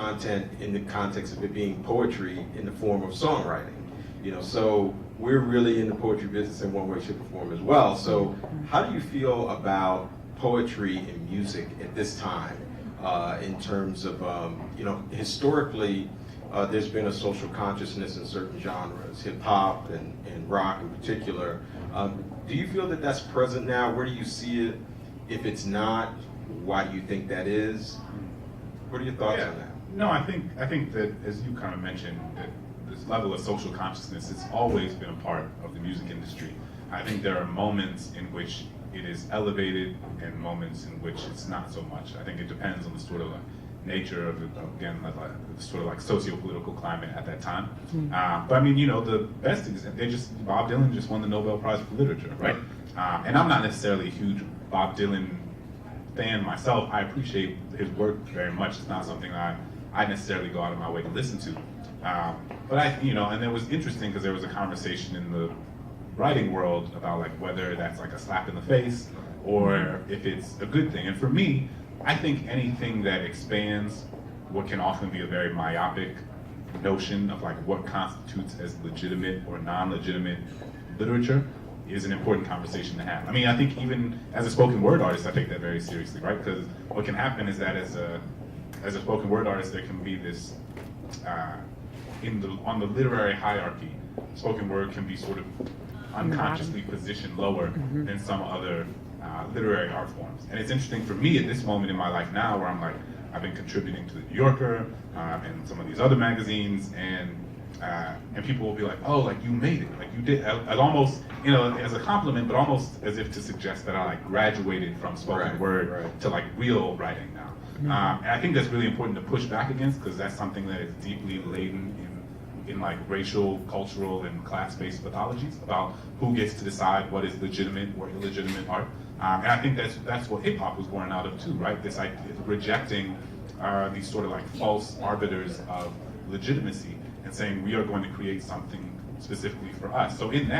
content in the context of it being poetry in the form of songwriting. So we're really in the poetry business in one way, shape, or form as well. So how do you feel about poetry and music at this time in terms of, historically, there's been a social consciousness in certain genres, hip hop and rock in particular. Do you feel that that's present now? Where do you see it? If it's not, why do you think that is? What are your thoughts on that? No, I think that, as you kind of mentioned, that this level of social consciousness has always been a part of the music industry. I think there are moments in which it is elevated and moments in which it's not so much. I think it depends on the sort of nature of, again, the sort of like socio-political climate at that time. But I mean, the best example, Bob Dylan just won the Nobel Prize for Literature, right? And I'm not necessarily a huge Bob Dylan fan myself. I appreciate his work very much. It's not something I necessarily go out of my way to listen to. But and it was interesting because there was a conversation in the writing world about like whether that's like a slap in the face or if it's a good thing. And for me, I think anything that expands what can often be a very myopic notion of like what constitutes as legitimate or non-legitimate literature is an important conversation to have. I mean, I think even as a spoken word artist, I take that very seriously, right? Because what can happen is that as a spoken word artist, there can be this on the literary hierarchy, spoken word can be sort of unconsciously positioned lower than some other literary art forms. And it's interesting for me at this moment in my life now, where I'm like, I've been contributing to the New Yorker and some of these other magazines, and people will be like, oh, like you made it, like you did, as almost, as a compliment, but almost as if to suggest that I like graduated from spoken word to like real writing now. And I think that's really important to push back against, because that's something that is deeply laden in like racial, cultural, and class-based pathologies about who gets to decide what is legitimate or illegitimate art. And I think that's what hip hop was born out of too, right? This idea of rejecting these sort of like false arbiters of legitimacy and saying we are going to create something specifically for us. So in that